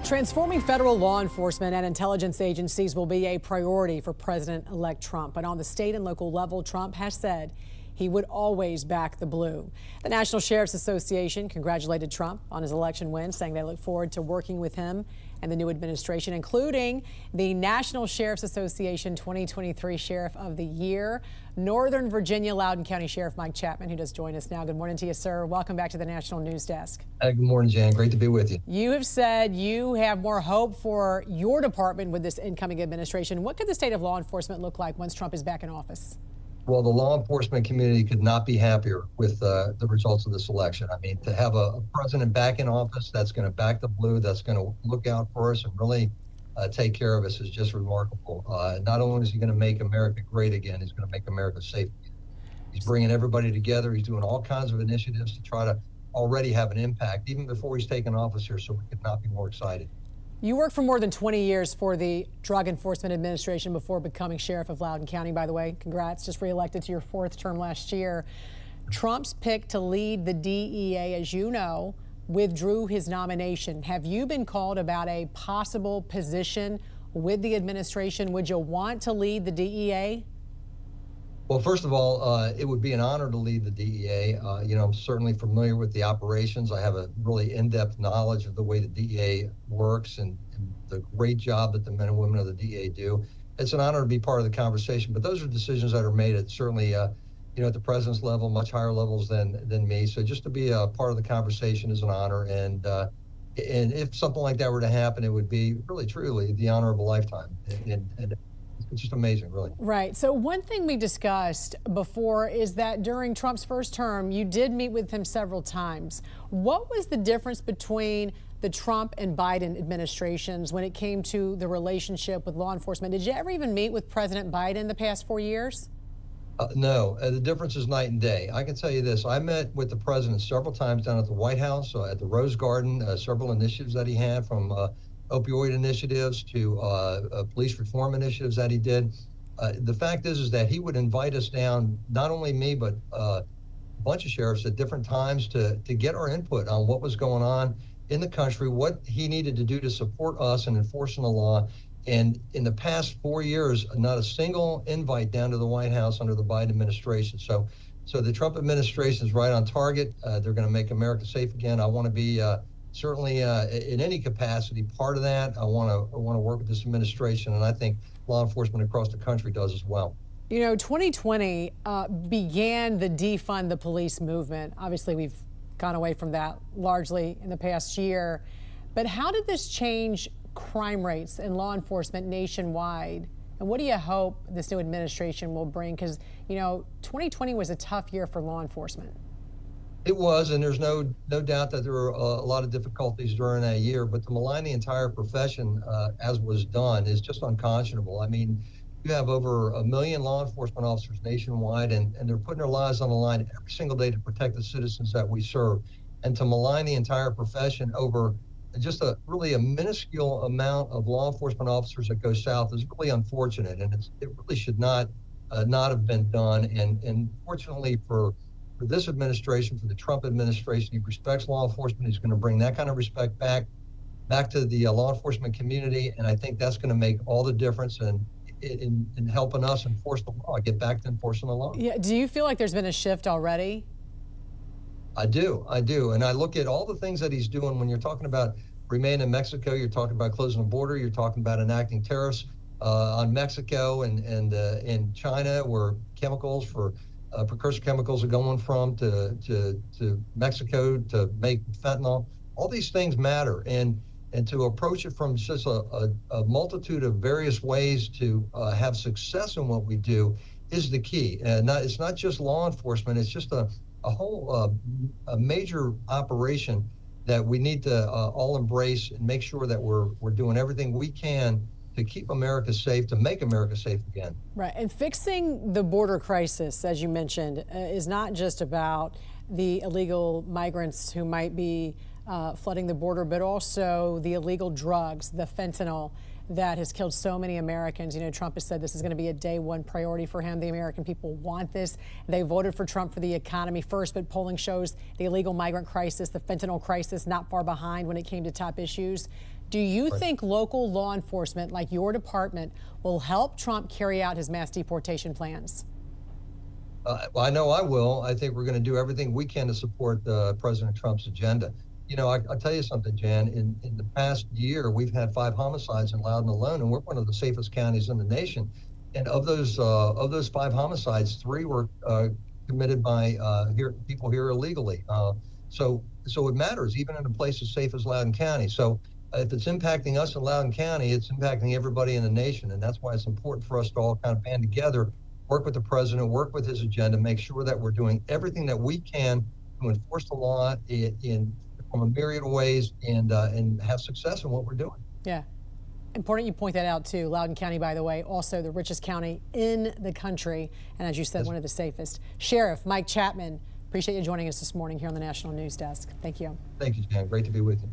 Transforming federal law enforcement and intelligence agencies will be a priority for President-elect Trump. But on the state and local level, Trump has said he would always back the blue. The National Sheriff's Association congratulated Trump on his election win, saying they look forward to working with him and the new administration, including the National Sheriff's Association 2023 Sheriff of the Year, Northern Virginia Loudoun County Sheriff Mike Chapman, who does join us now. Good morning to you, sir. Welcome back to the National News Desk. Good morning, Jan. Great to be with you. You have said you have more hope for your department with this incoming administration. What could the state of law enforcement look like once Trump is back in office? Well, the law enforcement community could not be happier with the results of this election. I mean, to have a president back in office that's going to back the blue, that's going to look out for us and really take care of us is just remarkable. Not only is he going to make America great again, he's going to make America safe again. He's bringing everybody together. He's doing all kinds of initiatives to try to already have an impact, even before he's taken office here, so we could not be more excited. You worked for more than 20 years for the Drug Enforcement Administration before becoming Sheriff of Loudoun County, by the way. Congrats, just reelected to your fourth term last year. Trump's pick to lead the DEA, as you know, withdrew his nomination. Have you been called about a possible position with the administration? Would you want to lead the DEA? Well, first of all, it would be an honor to lead the DEA. I'm certainly familiar with the operations. I have a really in-depth knowledge of the way the DEA works and the great job that the men and women of the DEA do. It's an honor to be part of the conversation, but those are decisions that are made at certainly, at the president's level, much higher levels than me. So just to be a part of the conversation is an honor. And if something like that were to happen, it would be really, truly the honor of a lifetime. And it's just amazing, really. Right. So one thing we discussed before is that during Trump's first term, you did meet with him several times. What was the difference between the Trump and Biden administrations when it came to the relationship with law enforcement? Did you ever even meet with President Biden the past 4 years? No, the difference is night and day. I can tell you this. I met with the president several times down at the White House, at the Rose Garden, several initiatives that he had from opioid initiatives to police reform initiatives that he did. The fact is that he would invite us down, not only me, but a bunch of sheriffs at different times to get our input on what was going on in the country, what he needed to do to support us in enforcing the law. And in the past 4 years, not a single invite down to the White House under the Biden administration. So the Trump administration is right on target. They're going to make America safe again. I want to be certainly in any capacity part of that. I want to work with this administration, and I think law enforcement across the country does as well. 2020 began the defund the police movement. Obviously, we've gone away from that largely in the past year. But how did this change crime rates in law enforcement nationwide? And what do you hope this new administration will bring? Because, 2020 was a tough year for law enforcement. It was, and there's no doubt that there were a lot of difficulties during that year, but to malign the entire profession, as was done, is just unconscionable. I mean, you have over 1 million law enforcement officers nationwide, and they're putting their lives on the line every single day to protect the citizens that we serve. And to malign the entire profession over just really a minuscule amount of law enforcement officers that go south is really unfortunate, and it really should not have been done. And fortunately for this administration, for the Trump administration, he respects law enforcement. He's going to bring that kind of respect back to the law enforcement community, and I think that's going to make all the difference in helping us enforce the law, get back to enforcing the law. Yeah. Do you feel like there's been a shift already? I do. And I look at all the things that he's doing. When you're talking about remain in Mexico, you're talking about closing the border, you're talking about enacting tariffs on Mexico and China, where chemicals for precursor chemicals are going from to Mexico to make fentanyl. All these things matter, and to approach it from just a multitude of various ways to have success in what we do is the key. And it's not just law enforcement; it's just a whole a major operation that we need to all embrace and make sure that we're doing everything we can to keep America safe, to make America safe again. Right, and fixing the border crisis, as you mentioned, is not just about the illegal migrants who might be flooding the border, but also the illegal drugs, the fentanyl that has killed so many Americans. Trump has said this is going to be a day one priority for him. The American people want this. They voted for Trump for the economy first, but polling shows the illegal migrant crisis, the fentanyl crisis, not far behind when it came to top issues. Do you think local law enforcement, like your department, will help Trump carry out his mass deportation plans? Well, I know I will. I think we're going to do everything we can to support President Trump's agenda. I'll tell you something, Jan. In the past year, we've had 5 homicides in Loudoun alone, and we're one of the safest counties in the nation. And of those 5 homicides, 3 were committed by people here illegally. So it matters, even in a place as safe as Loudoun County. So if it's impacting us in Loudoun County, it's impacting everybody in the nation, and that's why it's important for us to all kind of band together, work with the president, work with his agenda, make sure that we're doing everything that we can to enforce the law from a myriad of ways and have success in what we're doing. Yeah. Important you point that out, too. Loudoun County, by the way, also the richest county in the country, and as you said, one of the safest. Sheriff Mike Chapman, appreciate you joining us this morning here on the National News Desk. Thank you. Thank you, Jan. Great to be with you.